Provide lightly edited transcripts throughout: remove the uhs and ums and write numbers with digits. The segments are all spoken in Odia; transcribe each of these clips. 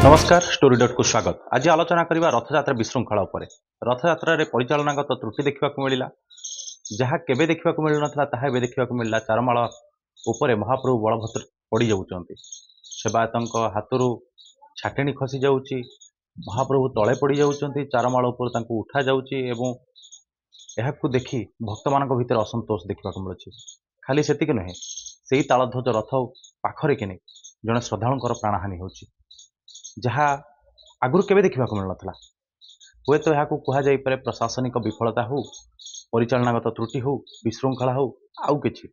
नमस्कार स्टोरी डॉट को स्वागत। आज आलोचना करबा रथयात्रा विशृंखला उपरे। रथयात्रा रे परिचालनागत त्रुटि देखा मिला जहाँ केबे देखा मिल नथिला ताहा एबे देखा मिलला। चारमाल उपरे महाप्रभु बलभद्र पड़ी जाउचंती। सेवायतଙ୍କ हाथरू छाटेणी खसी जाउची। महाप्रभु तले पड़ी जाउचंती। चारमाल उपर तांको उठा जाउची एवं एहाकु देखि भक्तमानक भितर असंतोष देखा मिलुछि। खाली सेतिक नहे, सेही तालध्वज रथ पाखरे किने जने श्रद्धालुंकर प्राणहानि होउची, जहाँ आगुरी केबे देखा मिल नथिला। हुए तो यहाँ कहुए प्रशासनिक विफलता हो, परिचालनागत त्रुटि हो, विशृंखला हो, आउ किछि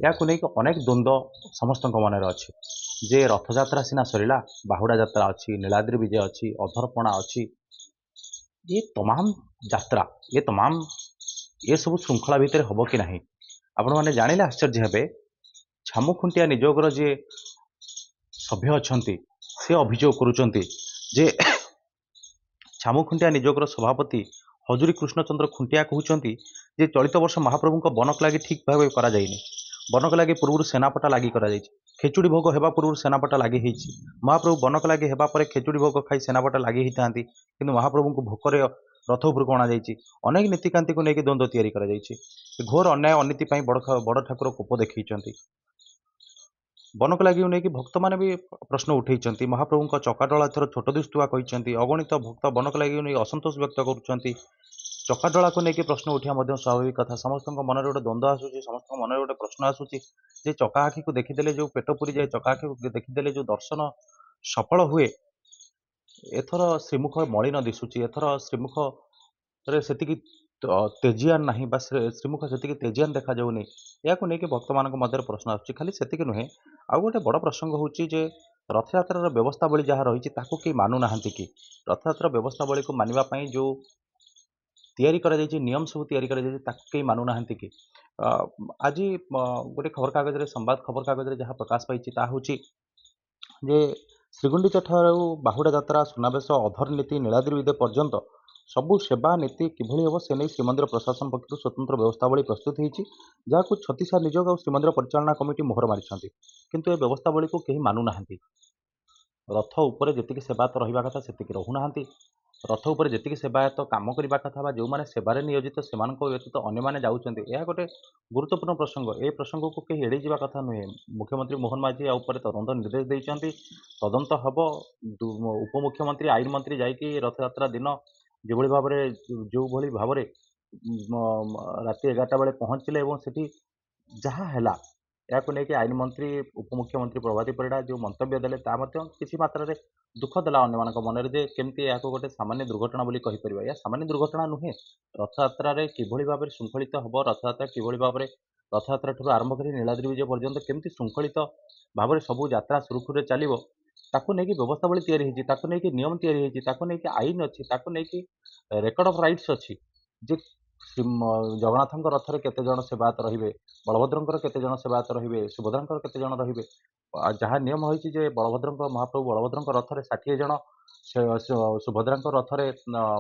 या अनेक द्वंद्व समस्त मन में अच्छी। जे रथयात्रा सीना सरीला, बाहुड़ा यात्रा अच्छी, नीलाद्रि विजय अच्छी, अधरपणा अच्छी, ये तमाम यात्रा ये सब श्रृंखला भितर हम कि नहीं आपण मैंने जानिले आश्चर्य हेबे। छामुखुंटिया निजोगर जे सभ्य अच्छंती से अभियोग करुचंती जे छामुखुंटिया निजोगर सभापति हजूरी कृष्णचंद्र खुंटिया कहउचंती जे चलित वर्ष महाप्रभु बनक लगी ठीक भाव करा जाइनि। बनक लगी पूर्व सेनापटा लगी करा जाइछि। खेचुड़ी भोग हेबा पूर्व सेनापटा लगी होइछि। महाप्रभु बनक लगी हेबा परे खेचुड़ी भोग खाई सेनापटा लगी होइतांती, किंतु महाप्रभु को भोकरे रथ उपर अणा जाइछि। अनेक नीतिकांति को लेकिन द्वंद्व तैयारी करा जाइछि। घोर अन्याय अनीति पई बड़ ठाकुर कोप देखैचंती। बनक लगी नहीं कि भक्त मैंने भी प्रश्न उठे। महाप्रभु चकाडला एथर छोट दिशुआ कहते। अगणित भक्त बनक लगी नहीं असंतोष व्यक्त कर चकाडला को लेकिन प्रश्न उठा स्वाभाविक कथा। समस्त मन में गोटे द्वंद्व आसूसी, समस्त मन में गोटे प्रश्न आसूसी जे चका आखि को देखीदेले जो पेट पूरी जाए, चका आखि को देखीदेले जो दर्शन सफल हुए, एथर श्रीमुख मलिन दिशुची। एथर श्रीमुख रे सेतिकी तेजियान नहीं, श्रीमुख से तेजियान देखा जाऊनी। या भक्त मान मध्य प्रश्न आसूची। खाली सेतिक नुहे, आउ गोटे बड़ प्रसंग होची जे रथयात्रार व्यवस्थावली जहाँ रही कि मानु नाहांती कि रथयात्रा व्यवस्थावली को मानिबा पई जो तैयारी करा जायछि, नियम सब तैयारी करा जायछि, ताकू केही मानु नाहांती कि। आज गोटे खबर कागज रे, संवाद खबर कागज रे जहाँ प्रकाश पाइछि ता होछि जे श्रीगुंडीचा ठारू बाहुड़ा यात्रा, सुनावेश, अधर नीति, नीलाद्रि विजय पर्यंत सबु सेवा नीति किभଳି ହେବ से नहीं श्रीमंदिर प्रशासन पक्षर स्वतंत्र व्यवस्थावली प्रस्तुत होती, जहाँ छत्तीसा निजोग और श्रीमंदिर परिचालना कमिटी मोहर मारी। किंतु ए व्यवस्थावली को कहीं मानु नाहांती। रथ उपरे जेतिकी सेवायत रहिबा कथा सेतिकी रहु नाहांती। रथ उपरे जेतिकी सेवायत काम करबा कथा बा जो माने सेवारे नियोजित सेमानक व्यतीत अन्य माने जाउचंती, यह गोटे गुरुत्वपूर्ण प्रसंग। ए प्रसंग को कहीं एड़े जावा कथा नुहे। मुख्यमंत्री मोहन माझी या उपरे तदंत निर्देश देइचंती। तदंत हब। उपमुख्यमंत्री आईन मंत्री जाइकी रथयात्रा दिन जो भाव राति 11टा बेले पहुँचले और सेठी जहाँ हैला या आईन मंत्री उपमुख्यमंत्री प्रभाती परिड़ा जो मंतव्य देले ता किसी मात्रा रे दुख देला अन्य मानक मन रे केमती या गोटे सामान्य दुर्घटना बोली कहि परिबा। या सामान्य दुर्घटना नुहे। रथयात्रा रे किभଳି भाव श्रृंखलित हब, रथयात्रा किभଳି भाव रथयात्रा ठूर आरंभ कर नीलाद्रि विजय पर्यंत केमती श्रृंखलित भाव सबू यात्रा सुरुखुरे चलिबो, ताकू नहीं व्यवस्थावली तैयारी होती, ताकू नहीं नियम तैयारी होती, ताकू नहीं आईन अच्छी, ताकू नहीं रेकर्ड ऑफ राइट्स अच्छी जे जगन्नाथ रथ में केते जन सेवायत रहिबे, बलभद्र केते जन सेवायत रहिबे, सुभद्रा केते जन रहिबे। जहाँ नियम होइछि जे बलभद्र महाप्रभु बलभद्र रथ में 60 जन, सुभद्रा रथ में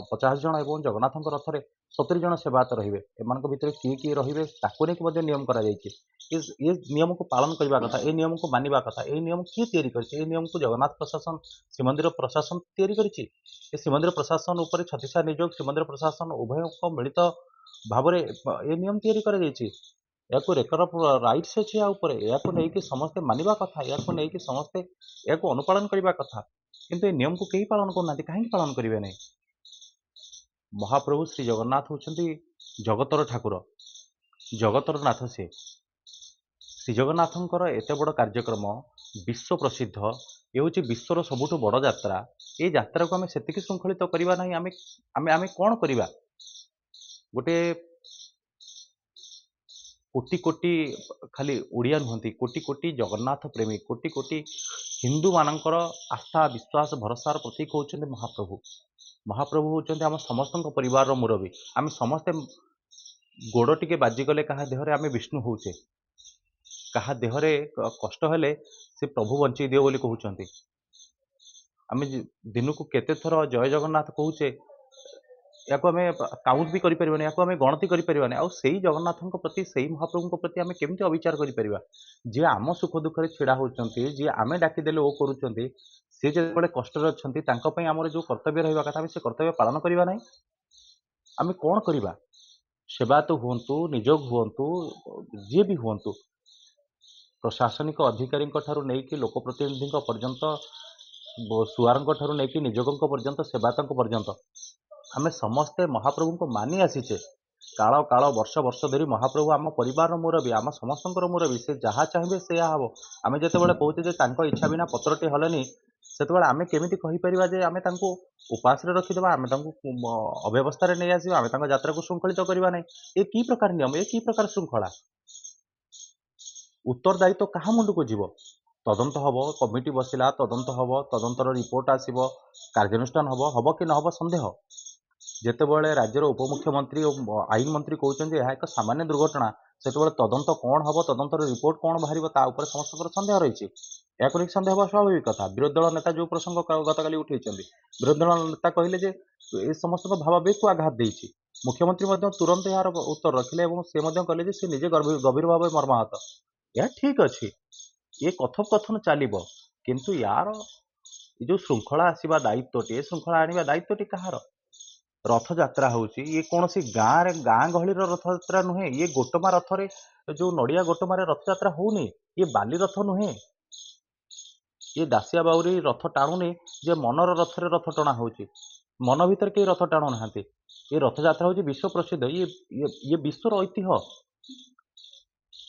50 जन और जगन्नाथ रथ में 70 जन सेवायत रहिबे। एमान भितर किए किए रहिबे ताकू नहीं नियम करा जाइछि। ये नियम को पालन करबा कथा, ए नियम को मानिबा कथा। ए नियम किए तैयारी करछि? ए नियम को जगन्नाथ प्रशासन, श्रीमंदिर प्रशासन तैयारी करछि। ए श्रीमंदिर प्रशासन ऊपर छत्तीसा निजोग श्रीमंदिर प्रशासन उभय मिलित भाव में ए नियम तैयारी करा जाइछि। या रेकर्ड ऑफ राइट्स अच्छी या नहीं समस्ते मानिबा कथा, या नहीं समस्ते या अनुपालन करबा कथा। किंतु ए नियम को कहीं पालन करना, कहीं पालन करेंगे नहीं। महाप्रभु श्री जगन्नाथ होचंती जगतर ठाकुर, जगतर नाथ से। श्री जगन्नाथंकर एत बड़ कार्यक्रम विश्व प्रसिद्ध, ये हूँ विश्वर सबुठ बड़ यात्रा। ये यात्रा को आम से श्रृंखलित करवा ना, आम कौन करवा? गोटे कोटि कोटि खाली ओडिया नुहति, कोटि कोटि जगन्नाथ प्रेमी, कोटि कोटि हिंदू मानकर आस्था विश्वास भरोसार प्रतीक होउछन्ति महाप्रभु। महाप्रभु होउछन्ति आम समस्त परिवार मुरबी। आम समस्ते गोड़ टिके बाजिगले क्या देहरे आम विष्णु होउछे, क्या देहरे कष्ट हेले से प्रभु बंचई दियो बोली कहउछन्ति। आम दिन को केते थर जय जगन्नाथ कहूचे, याको आमे काउंट भी करि परिबानी, याको आमे गणति करि परिबानी। आ सेई जगन्नाथଙ୍କ प्रति सेई महाप्रभुଙ୍କ प्रति आमे केମିତି अविचार करि परिबा? जे आम सुख दुख रे छिड़ा होचंती, जे आमे डाकी देले ओ करूचंती, से जे बडे कष्ट रे अछंती, तांको पई हमर जो कर्तव्य रहइबा कथा, आमे से कर्तव्य पालन करिबा नै। आमे कोन करिबा? सेवायत हुअन्तु, निजोग हुअन्तु, जे भी हुअन्तु, प्रशासनिक अधिकारीଙ୍କ ଠାରୁ ନେଇକି ଲୋକପ୍ରତିନିଧିଙ୍କ ପର୍ଯ୍ୟନ୍ତ, ସୁଆରଙ୍କ ଠାରୁ ନେଇକି ନିଯୋଗଙ୍କ ପର୍ଯ୍ୟନ୍ତ, ସେବାୟତଙ୍କ ପର୍ଯ୍ୟନ୍ତ ଆମେ ସମସ୍ତେ ମହାପ୍ରଭୁଙ୍କୁ ମାନି ଆସିଛେ। କାଳ କାଳ ବର୍ଷ ବର୍ଷ ଧରି ମହାପ୍ରଭୁ ଆମ ପରିବାରର ମୁରବୀ, ଆମ ସମସ୍ତଙ୍କର ମୁରବୀ। ସେ ଯାହା ଚାହିଁବେ ସେଇଆ ହବ। ଆମେ ଯେତେବେଳେ କହୁଛେ ଯେ ତାଙ୍କ ଇଚ୍ଛା ବିନା ପତ୍ରଟି ହଲେନି, ସେତେବେଳେ ଆମେ କେମିତି କହିପାରିବା ଯେ ଆମେ ତାଙ୍କୁ ଉପାସରେ ରଖିଦେବା, ଆମେ ତାଙ୍କୁ ଅବ୍ୟବସ୍ଥାରେ ନେଇ ଆସିବା, ଆମେ ତାଙ୍କ ଯାତ୍ରାକୁ ଶୃଙ୍ଖଳିତ କରିବା ନାହିଁ? ଏ କି ପ୍ରକାର ନିୟମ, ଏ କି ପ୍ରକାର ଶୃଙ୍ଖଳା? ଉତ୍ତରଦାୟିତ୍ୱ କାହା ମୁଣ୍ଡକୁ ଯିବ? ତଦନ୍ତ ହବ, କମିଟି ବସିଲା, ତଦନ୍ତ ହବ, ତଦନ୍ତର ରିପୋର୍ଟ ଆସିବ, କାର୍ଯ୍ୟାନୁଷ୍ଠାନ ହବ, ହବ କି ନ ହବ ସନ୍ଦେହ। ଯେତେବେଳେ ରାଜ୍ୟର ଉପମୁଖ୍ୟମନ୍ତ୍ରୀ ଓ ଆଇନ ମନ୍ତ୍ରୀ କହୁଛନ୍ତି ଏହା ଏକ ସାମାନ୍ୟ ଦୁର୍ଘଟଣା, ସେତେବେଳେ ତଦନ୍ତ କ'ଣ ହବ, ତଦନ୍ତର ରିପୋର୍ଟ କ'ଣ ବାହାରିବ, ତା ଉପରେ ସମସ୍ତଙ୍କର ସନ୍ଦେହ ରହିଛି। ଏହାକୁ ନେଇ ସନ୍ଦେହ ହେବା ସ୍ୱାଭାବିକ କଥା। ବିରୋଧୀ ଦଳ ନେତା ଯେଉଁ ପ୍ରସଙ୍ଗ ଗତକାଲି ଉଠେଇଛନ୍ତି, ବିରୋଧୀ ଦଳ ନେତା କହିଲେ ଯେ ଏ ସମସ୍ତଙ୍କ ଭାବାବେଗକୁ ଆଘାତ ଦେଇଛି। ମୁଖ୍ୟମନ୍ତ୍ରୀ ମଧ୍ୟ ତୁରନ୍ତ ଏହାର ଉତ୍ତର ରଖିଲେ ଏବଂ ସେ ମଧ୍ୟ କହିଲେ ଯେ ସେ ନିଜେ ଗଭୀର ଭାବେ ମର୍ମାହତ। ଏହା ଠିକ ଅଛି, ଏ କଥୋପକଥନ ଚାଲିବ, କିନ୍ତୁ ୟାର ଏ ଯୋଉ ଶୃଙ୍ଖଳା ଆସିବା ଦାୟିତ୍ୱଟି, ଏ ଶୃଙ୍ଖଳା ଆଣିବା ଦାୟିତ୍ୱଟି କାହାର? ରଥଯାତ୍ରା ହଉଛି, ଇଏ କୌଣସି ଗାଁ ଗହଳିର ରଥଯାତ୍ରା ନୁହେଁ। ଇଏ ଗୋଟମା ରଥରେ, ଯୋଉ ନଡିଆ ଗୋଟମାରେ ରଥଯାତ୍ରା ହଉନି। ଇଏ ବାଲି ରଥ ନୁହେଁ, ଇଏ ଦାସିଆ ବାଉରୀ ରଥ ଟାଣୁନି ଯେ ମନର ରଥରେ ରଥ ଟଣା ହଉଛି। ମନ ଭିତରେ କେହି ରଥ ଟାଣୁନାହାନ୍ତି। ଏ ରଥଯାତ୍ରା ହଉଛି ବିଶ୍ୱ ପ୍ରସିଦ୍ଧ, ଇଏ ବିଶ୍ୱର ଐତିହ୍ୟ।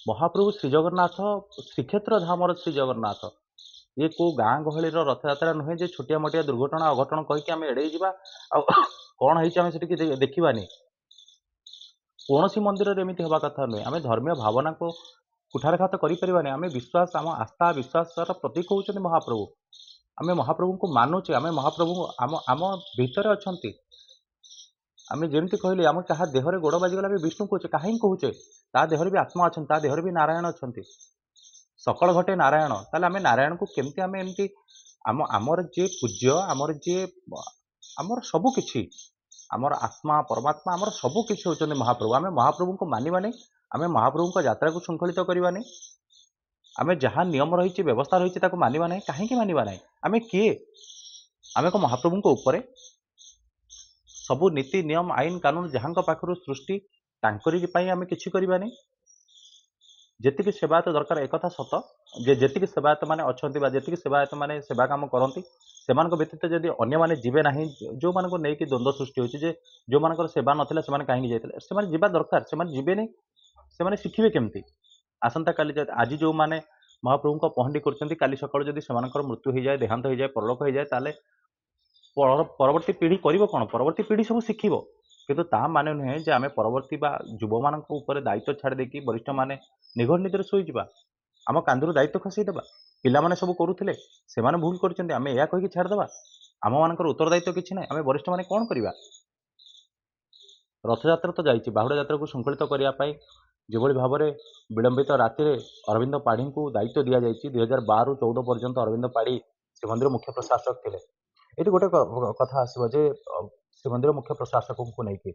ମହାପ୍ରଭୁ ଶ୍ରୀ ଜଗନ୍ନାଥ ଶ୍ରୀକ୍ଷେତ୍ର ଧାମର ଶ୍ରୀ ଜଗନ୍ନାଥ। ଇଏ କୋଉ ଗାଁ ଗହଳିର ରଥଯାତ୍ରା ନୁହେଁ ଯେ ଛୋଟିଆ ମୋଟିଆ ଦୁର୍ଘଟଣା ଅଘଟଣ କହିକି ଆମେ ଏଡେଇ ଯିବା ଆଉ କ'ଣ ହେଇଛି ଆମେ ସେଠିକି ଦେଖିବାନି। କୌଣସି ମନ୍ଦିରରେ ଏମିତି ହେବା କଥା ନୁହେଁ। ଆମେ ଧର୍ମୀୟ ଭାବନାକୁ କୁଠାରଘାତ କରିପାରିବାନି। ଆମେ ବିଶ୍ୱାସ, ଆମ ଆସ୍ଥା ବିଶ୍ୱାସର ପ୍ରତୀକ ହେଉଛନ୍ତି ମହାପ୍ରଭୁ। ଆମେ ମହାପ୍ରଭୁଙ୍କୁ ମାନୁଛେ, ଆମେ ମହାପ୍ରଭୁ ଆମ ଭିତରେ ଅଛନ୍ତି। ଆମେ ଯେମିତି କହିଲେ, ଆମେ କାହା ଦେହରେ ଗୋଡ଼ ବାଜିଗଲା ବି ବିଷ୍ଣୁ କହୁଛେ, କାହିଁକି କହୁଛେ? ତା ଦେହରେ ବି ଆତ୍ମା ଅଛନ୍ତି, ତା ଦେହରେ ବି ନାରାୟଣ ଅଛନ୍ତି। ସକଳ ଘଟେ ନାରାୟଣ। ତାହେଲେ ଆମେ ନାରାୟଣକୁ କେମିତି ଆମେ ଏମିତି ଆମର ଯିଏ ପୂଜ୍ୟ, ଆମର ସବୁ କିଛି, ଆମର ଆତ୍ମା ପରମାତ୍ମା, ଆମର ସବୁ କିଛି ହେଉଛନ୍ତି ମହାପ୍ରଭୁ। ଆମେ ମହାପ୍ରଭୁଙ୍କୁ ମାନିବାନି, ଆମେ ମହାପ୍ରଭୁଙ୍କ ଯାତ୍ରାକୁ ଶୃଙ୍ଖଳିତ କରିବାନି, ଆମେ ଯାହା ନିୟମ ରହିଛି, ବ୍ୟବସ୍ଥା ରହିଛି ତାକୁ ମାନିବା ନାହିଁ। କାହିଁକି ମାନିବା ନାହିଁ? ଆମେ କିଏ? ଆମେ ଏକ ମହାପ୍ରଭୁଙ୍କ ଉପରେ ସବୁ ନୀତି ନିୟମ ଆଇନ କାନୁନ ଯାହାଙ୍କ ପାଖରୁ ସୃଷ୍ଟି, ତାଙ୍କରି ପାଇଁ ଆମେ କିଛି କରିବାନି। ଯେତିକି ସେବାୟତ ଦରକାର, ଏକଥା ସତ ଯେ ଯେତିକି ସେବାୟତ ମାନେ ଅଛନ୍ତି ବା ଯେତିକି ସେବାୟତ ମାନେ ସେବା କାମ କରନ୍ତି, ସେମାନଙ୍କ ବ୍ୟତୀତ ଯଦି ଅନ୍ୟମାନେ ଯିବେ ନାହିଁ, ଯୋଉମାନଙ୍କୁ ନେଇକି ଦ୍ୱନ୍ଦ୍ୱ ସୃଷ୍ଟି ହେଉଛି ଯେ ଯୋଉମାନଙ୍କର ସେବା ନଥିଲା ସେମାନେ କାହିଁକି ଯାଇଥିଲେ, ସେମାନେ ଯିବା ଦରକାର। ସେମାନେ ଯିବେନି, ସେମାନେ ଶିଖିବେ କେମିତି? ଆସନ୍ତାକାଲି ଆଜି ଯୋଉମାନେ ମହାପ୍ରଭୁଙ୍କ ପହଣ୍ଡି କରୁଛନ୍ତି, କାଲି ସକାଳୁ ଯଦି ସେମାନଙ୍କର ମୃତ୍ୟୁ ହେଇଯାଏ, ଦେହାନ୍ତ ହେଇଯାଏ, ପରଲୋକ ହେଇଯାଏ, ତାହେଲେ ପରବର୍ତ୍ତୀ ପିଢ଼ି କରିବ କ'ଣ? ପରବର୍ତ୍ତୀ ପିଢ଼ି ସବୁ ଶିଖିବ। କିନ୍ତୁ ତାହା ମାନେ ନୁହେଁ ଯେ ଆମେ ପରବର୍ତ୍ତୀ ବା ଯୁବମାନଙ୍କ ଉପରେ ଦାୟିତ୍ୱ ଛାଡ଼ି ଦେଇକି ବରିଷ୍ଠମାନେ ନିଘୋଡ଼ ନିଦ୍ରାରେ ଶୋଇଯିବା, ଆମ କାନ୍ଧରୁ ଦାୟିତ୍ୱ ଖସେଇଦେବା। ପିଲାମାନେ ସବୁ କରୁଥିଲେ, ସେମାନେ ଭୁଲ କରିଛନ୍ତି, ଆମେ ଏହା କହିକି ଛାଡ଼ିଦେବା? ଆମମାନଙ୍କର ଉତ୍ତରଦାୟିତ୍ୱ କିଛି ନାହିଁ? ଆମେ ବରିଷ୍ଠମାନେ କ'ଣ କରିବା? ରଥଯାତ୍ରା ତ ଯାଇଛି, ବାହୁଡ଼ା ଯାତ୍ରାକୁ ଶୃଙ୍ଖଳିତ କରିବା ପାଇଁ ଯେଭଳି ଭାବରେ ବିଳମ୍ବିତ ରାତିରେ ଅରବିନ୍ଦ ପାଢ଼ୀଙ୍କୁ ଦାୟିତ୍ୱ ଦିଆଯାଇଛି, 2012-14 ପର୍ଯ୍ୟନ୍ତ ଅରବିନ୍ଦ ପାଢ଼ୀ ଶ୍ରୀମନ୍ଦିର ମୁଖ୍ୟ ପ୍ରଶାସକ ଥିଲେ। ଏଠି ଗୋଟେ କଥା ଆସିବ ଯେ ଶ୍ରୀମନ୍ଦିର ମୁଖ୍ୟ ପ୍ରଶାସକଙ୍କୁ ନେଇକି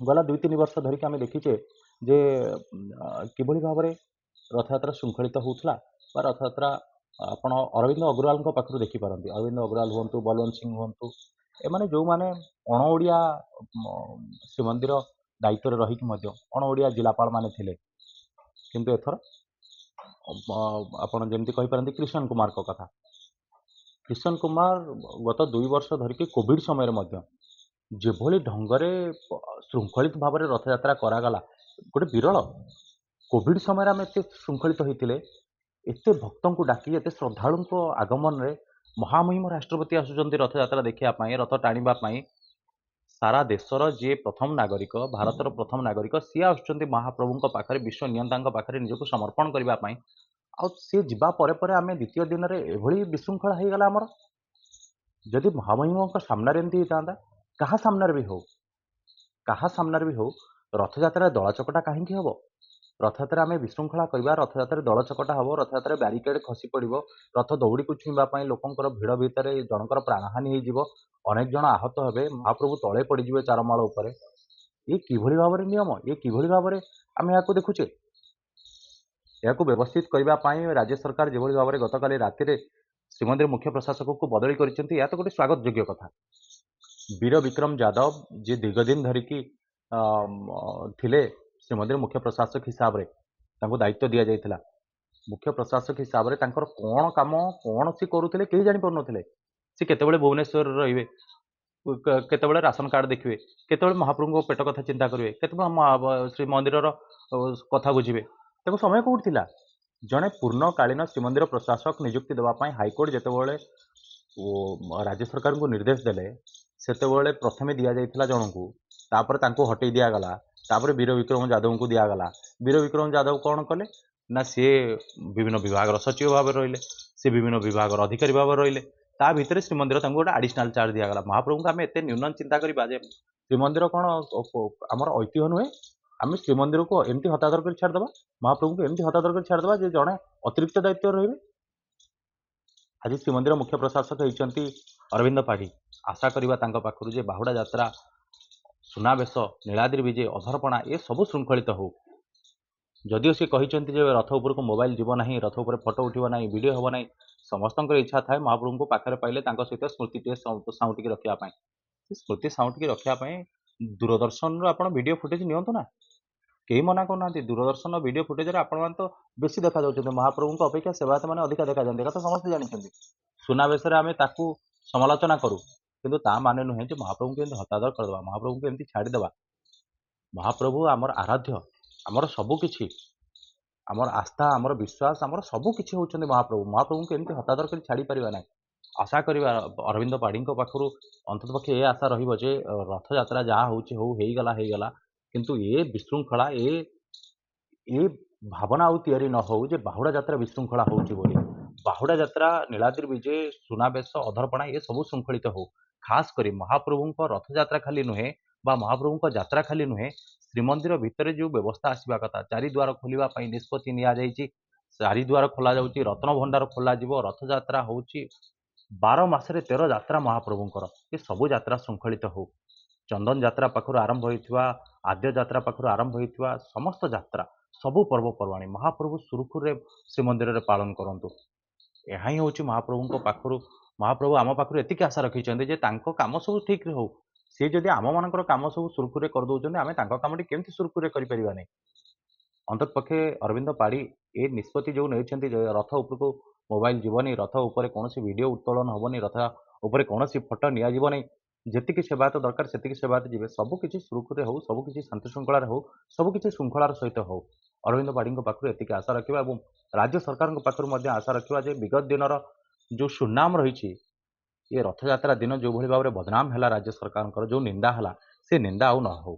ଗଲା 2-3 ବର୍ଷ ଧରିକି ଆମେ ଦେଖିଛେ ଯେ କିଭଳି ଭାବରେ ରଥଯାତ୍ରା ଶୃଙ୍ଖଳିତ ହେଉଥିଲା। ବା ରଥଯାତ୍ରା ଆପଣ ଅରବିନ୍ଦ ଅଗ୍ରୱାଲଙ୍କ ପାଖରୁ ଦେଖିପାରନ୍ତି। ଅରବିନ୍ଦ ଅଗ୍ରୱାଲ ହୁଅନ୍ତୁ, ବଲୱନ୍ତ ସିଂ ହୁଅନ୍ତୁ, ଏମାନେ ଯେଉଁମାନେ ଅଣ ଓଡ଼ିଆ ଶ୍ରୀମନ୍ଦିର ଦାୟିତ୍ୱରେ ରହିକି ମଧ୍ୟ ଅଣ ଓଡ଼ିଆ ଜିଲ୍ଲାପାଳ ମାନେ ଥିଲେ। କିନ୍ତୁ ଏଥର ଆପଣ ଯେମିତି କହିପାରନ୍ତି କ୍ରିଷନ କୁମାରଙ୍କ କଥା, କ୍ରିଷନ କୁମାର ଗତ 2 ବର୍ଷ ଧରିକି କୋଭିଡ ସମୟରେ ମଧ୍ୟ ଯେଭଳି ଢଙ୍ଗରେ ଶୃଙ୍ଖଳିତ ଭାବରେ ରଥଯାତ୍ରା କରାଗଲା, ଗୋଟେ ବିରଳ। କୋଭିଡ ସମୟରେ ଆମେ ଏତେ ଶୃଙ୍ଖଳିତ ହେଇଥିଲେ, ଏତେ ଭକ୍ତଙ୍କୁ ଡାକି, ଏତେ ଶ୍ରଦ୍ଧାଳୁଙ୍କ ଆଗମନରେ ମହାମହିମ ରାଷ୍ଟ୍ରପତି ଆସୁଛନ୍ତି ରଥଯାତ୍ରା ଦେଖିବା ପାଇଁ, ରଥ ଟାଣିବା ପାଇଁ। ସାରା ଦେଶର ଯିଏ ପ୍ରଥମ ନାଗରିକ, ଭାରତର ପ୍ରଥମ ନାଗରିକ, ସିଏ ଆସୁଛନ୍ତି ମହାପ୍ରଭୁଙ୍କ ପାଖରେ, ବିଶ୍ୱ ନିୟନ୍ତାଙ୍କ ପାଖରେ ନିଜକୁ ସମର୍ପଣ କରିବା ପାଇଁ। ଆଉ ସିଏ ଯିବା ପରେ ପରେ ଆମେ ଦ୍ୱିତୀୟ ଦିନରେ ଏଭଳି ବିଶୃଙ୍ଖଳା ହେଇଗଲା ଆମର। ଯଦି ମହାମହିମଙ୍କ ସାମ୍ନାରେ ଏମିତି ହେଇଥାନ୍ତା, କାହା ସାମ୍ନାରେ ବି ହଉ, ରଥଯାତ୍ରାରେ ଦଳା ଚକଟା କାହିଁକି ହବ? ରଥଯାତ୍ରା ଆମେ ବିଶୃଙ୍ଖଳା କରିବା, ରଥଯାତ୍ରାରେ ଦଳ ଚକଟା ହେବ, ରଥଯାତ୍ରାରେ ବ୍ୟାରିକେଡ୍ ଖସି ପଡ଼ିବ, ରଥ ଦଉଡ଼ିକୁ ଛୁଇଁବା ପାଇଁ ଲୋକଙ୍କର ଭିଡ଼ ଭିତରେ ଜଣଙ୍କର ପ୍ରାଣହାନି ହେଇଯିବ, ଅନେକ ଜଣ ଆହତ ହେବେ, ମହାପ୍ରଭୁ ତଳେ ପଡ଼ିଯିବେ ଚାରମାଳ ଉପରେ। ଏ କିଭଳି ଭାବରେ ନିୟମ? ଏ କିଭଳି ଭାବରେ ଆମେ ଏହାକୁ ଦେଖୁଛେ? ଏହାକୁ ବ୍ୟବସ୍ଥିତ କରିବା ପାଇଁ ରାଜ୍ୟ ସରକାର ଯେଭଳି ଭାବରେ ଗତକାଲି ରାତିରେ ଶ୍ରୀମନ୍ଦିର ମୁଖ୍ୟ ପ୍ରଶାସକଙ୍କୁ ବଦଳି କରିଛନ୍ତି, ଏହା ତ ଗୋଟେ ସ୍ୱାଗତ ଯୋଗ୍ୟ କଥା। ବୀର ବିକ୍ରମ ଯାଦବ ଯିଏ ଦୀର୍ଘଦିନ ଧରିକି ଥିଲେ ଶ୍ରୀମନ୍ଦିର ମୁଖ୍ୟ ପ୍ରଶାସକ ହିସାବରେ, ତାଙ୍କୁ ଦାୟିତ୍ୱ ଦିଆଯାଇଥିଲା। ମୁଖ୍ୟ ପ୍ରଶାସକ ହିସାବରେ ତାଙ୍କର କ'ଣ କାମ, କ'ଣ ସେ କରୁଥିଲେ କେହି ଜାଣିପାରୁନଥିଲେ। ସେ କେତେବେଳେ ଭୁବନେଶ୍ୱରରେ ରହିବେ, କେତେବେଳେ ରାସନ କାର୍ଡ଼ ଦେଖିବେ, କେତେବେଳେ ମହାପ୍ରଭୁଙ୍କ ପେଟ କଥା ଚିନ୍ତା କରିବେ, କେତେବେଳେ ଶ୍ରୀମନ୍ଦିରର କଥା ବୁଝିବେ, ତାଙ୍କୁ ସମୟ କେଉଁଠି ଥିଲା? ଜଣେ ପୂର୍ଣ୍ଣକାଳୀନ ଶ୍ରୀମନ୍ଦିର ପ୍ରଶାସକ ନିଯୁକ୍ତି ଦେବା ପାଇଁ ହାଇକୋର୍ଟ ଯେତେବେଳେ ରାଜ୍ୟ ସରକାରଙ୍କୁ ନିର୍ଦ୍ଦେଶ ଦେଲେ, ସେତେବେଳେ ପ୍ରଥମେ ଦିଆଯାଇଥିଲା ଜଣଙ୍କୁ, ତାପରେ ତାଙ୍କୁ ହଟେଇ ଦିଆଗଲା, ତାପରେ ବୀର ବିକ୍ରମ ଯାଦବଙ୍କୁ ଦିଆଗଲା। ବୀର ବିକ୍ରମ ଯାଦବ କ'ଣ କଲେ ନା ସିଏ ବିଭିନ୍ନ ବିଭାଗର ସଚିବ ଭାବରେ ରହିଲେ, ସେ ବିଭିନ୍ନ ବିଭାଗର ଅଧିକାରୀ ଭାବରେ ରହିଲେ। ତା ଭିତରେ ଶ୍ରୀମନ୍ଦିର ତାଙ୍କୁ ଗୋଟେ ଆଡ଼ିସନାଲ ଚାର୍ଜ ଦିଆଗଲା। ମହାପ୍ରଭୁଙ୍କୁ ଆମେ ଏତେ ନ୍ୟୁନ ଚିନ୍ତା କରିବା ଯେ ଶ୍ରୀମନ୍ଦିର କ'ଣ ଆମର ଐତିହ୍ୟ ନୁହେଁ? ଆମେ ଶ୍ରୀମନ୍ଦିରକୁ ଏମିତି ହତାଦର କରି ଛାଡ଼ିଦେବା, ମହାପ୍ରଭୁଙ୍କୁ ଏମିତି ହତାଦର କରି ଛାଡ଼ିଦେବା ଯେ ଜଣେ ଅତିରିକ୍ତ ଦାୟିତ୍ୱରେ ରହିବେ? ଆଜି ଶ୍ରୀମନ୍ଦିର ମୁଖ୍ୟ ପ୍ରଶାସକ ହେଇଛନ୍ତି ଅରବିନ୍ଦ ପାଢ଼ୀ। ଆଶା କରିବା ତାଙ୍କ ପାଖରୁ ଯେ ବାହୁଡ଼ା ଯାତ୍ରା, ସୁନାବେଶ, ନୀଳାଦ୍ରି ବିଜେ, ଅଧରପଣା ଏସବୁ ଶୃଙ୍ଖଳିତ ହେଉ। ଯଦିଓ ସେ କହିଛନ୍ତି ଯେ ରଥ ଉପରକୁ ମୋବାଇଲ ଯିବ ନାହିଁ, ରଥ ଉପରେ ଫଟୋ ଉଠିବ ନାହିଁ, ଭିଡ଼ିଓ ହେବ ନାହିଁ, ସମସ୍ତଙ୍କର ଇଚ୍ଛା ଥାଏ ମହାପ୍ରଭୁଙ୍କୁ ପାଖରେ ପାଇଲେ ତାଙ୍କ ସହିତ ସ୍ମୃତିଟିଏ ସାଉଁଟିକି ରଖିବା ପାଇଁ। ସେ ସ୍ମୃତି ସାଉଁଟିକି ରଖିବା ପାଇଁ ଦୂରଦର୍ଶନରୁ ଆପଣ ଭିଡ଼ିଓ ଫୁଟେଜ୍ ନିଅନ୍ତୁ ନା, କେହି ମନା କରୁନାହାନ୍ତି। ଦୂରଦର୍ଶନ ଭିଡ଼ିଓ ଫୁଟେଜରେ ଆପଣମାନେ ତ ବେଶୀ ଦେଖାଯାଉଛନ୍ତି, ମହାପ୍ରଭୁଙ୍କ ଅପେକ୍ଷା ସେବାୟତମାନେ ଅଧିକା ଦେଖାଯାଆନ୍ତି, ଏହା ତ ସମସ୍ତେ ଜାଣିଛନ୍ତି। ସୁନାବେଶରେ ଆମେ ତାକୁ ସମାଲୋଚନା କରୁ, କିନ୍ତୁ ତା ମାନେ ନୁହେଁ ଯେ ମହାପ୍ରଭୁଙ୍କୁ ଏମିତି ହତାଦର କରିଦେବା, ମହାପ୍ରଭୁଙ୍କୁ ଏମିତି ଛାଡ଼ିଦେବା। ମହାପ୍ରଭୁ ଆମର ଆରାଧ୍ୟ, ଆମର ସବୁକିଛି, ଆମର ଆସ୍ଥା, ଆମର ବିଶ୍ୱାସ, ଆମର ସବୁକିଛି ହେଉଛନ୍ତି ମହାପ୍ରଭୁ। ମହାପ୍ରଭୁଙ୍କୁ ଏମିତି ହତାଦର କରି ଛାଡ଼ିପାରିବା ନାହିଁ। ଆଶା କରିବା ଅରବିନ୍ଦ ପାଢ଼ୀଙ୍କ ପାଖରୁ ଅନ୍ତତଃପକ୍ଷେ ଏ ଆଶା ରହିବ ଯେ ରଥଯାତ୍ରା ଯାହା ହେଉଛି ହଉ, ହେଇଗଲା, କିନ୍ତୁ ଏ ବିଶୃଙ୍ଖଳା, ଏ ଭାବନା ଆଉ ତିଆରି ନ ହେଉ ଯେ ବାହୁଡ଼ା ଯାତ୍ରା ବିଶୃଙ୍ଖଳା ହେଉଛି ବୋଲି। ବାହୁଡ଼ା ଯାତ୍ରା, ନୀଳାଦ୍ରି ବିଜେ, ସୁନାବେଶ, ଅଧରପଣା ଏସବୁ ଶୃଙ୍ଖଳିତ ହେଉ। ଖାସ୍ କରି ମହାପ୍ରଭୁଙ୍କ ରଥଯାତ୍ରା ଖାଲି ନୁହେଁ ବା ମହାପ୍ରଭୁଙ୍କ ଯାତ୍ରା ଖାଲି ନୁହେଁ, ଶ୍ରୀମନ୍ଦିର ଭିତରେ ଯେଉଁ ବ୍ୟବସ୍ଥା ଆସିବା କଥା, ଚାରିଦ୍ୱାର ଖୋଲିବା ପାଇଁ ନିଷ୍ପତ୍ତି ନିଆଯାଇଛି, ଚାରିଦ୍ୱାର ଖୋଲାଯାଉଛି, ରତ୍ନ ଭଣ୍ଡାର ଖୋଲାଯିବ। ରଥଯାତ୍ରା ହେଉଛି 12 ମାସରେ 13 ଯାତ୍ରା ମହାପ୍ରଭୁଙ୍କର। ଏ ସବୁ ଯାତ୍ରା ଶୃଙ୍ଖଳିତ ହେଉ। ଚନ୍ଦନ ଯାତ୍ରା ପାଖରୁ ଆରମ୍ଭ ହୋଇଥିବା, ଆଦ୍ୟ ଯାତ୍ରା ପାଖରୁ ଆରମ୍ଭ ହୋଇଥିବା ସମସ୍ତ ଯାତ୍ରା, ସବୁ ପର୍ବପର୍ବାଣି ମହାପ୍ରଭୁ ସୁରୁଖୁରୁରେ ଶ୍ରୀମନ୍ଦିରରେ ପାଳନ କରନ୍ତୁ। ଏହା ହିଁ ହେଉଛି ମହାପ୍ରଭୁ ଆମ ପାଖରୁ ଏତିକି ଆଶା ରଖିଛନ୍ତି ଯେ ତାଙ୍କ କାମ ସବୁ ଠିକ୍ରେ ହେଉ। ସେ ଯଦି ଆମମାନଙ୍କର କାମ ସବୁ ସୁରୁଖୁରୁରେ କରିଦେଉଛନ୍ତି, ଆମେ ତାଙ୍କ କାମଟି କେମିତି ସୁରୁଖୁରୁରେ କରିପାରିବା ନାହିଁ? ଅନ୍ତତଃପକ୍ଷେ ଅରବିନ୍ଦ ପାଢ଼ୀ ଏ ନିଷ୍ପତ୍ତି ଯେଉଁ ନେଇଛନ୍ତି ଯେ ରଥ ଉପରକୁ ମୋବାଇଲ ଯିବନି, ରଥ ଉପରେ କୌଣସି ଭିଡ଼ିଓ ଉତ୍ତୋଳନ ହେବନି, ରଥ ଉପରେ କୌଣସି ଫଟୋ ନିଆଯିବ ନାହିଁ, ଯେତିକି ସେବାୟତ ଦରକାର ସେତିକି ସେବାୟତ ଯିବେ, ସବୁକିଛି ସୁରୁଖୁରୁରେ ହେଉ, ସବୁକିଛି ଶାନ୍ତି ଶୃଙ୍ଖଳାରେ ହେଉ, ସବୁକିଛି ଶୃଙ୍ଖଳାର ସହିତ ହେଉ। ଅରବିନ୍ଦ ପାଢ଼ୀଙ୍କ ପାଖରୁ ଏତିକି ଆଶା ରଖିବା ଏବଂ ରାଜ୍ୟ ସରକାରଙ୍କ ପାଖରୁ ମଧ୍ୟ ଆଶା ରଖିବା ଯେ ବିଗତ ଦିନର ଯେଉଁ ସୁନାମ ରହିଛି, ଏ ରଥଯାତ୍ରା ଦିନ ଯେଉଁଭଳି ଭାବରେ ବଦନାମ ହେଲା ରାଜ୍ୟ ସରକାରଙ୍କର, ଯେଉଁ ନିନ୍ଦା ହେଲା, ସେ ନିନ୍ଦା ଆଉ ନ ହେଉ।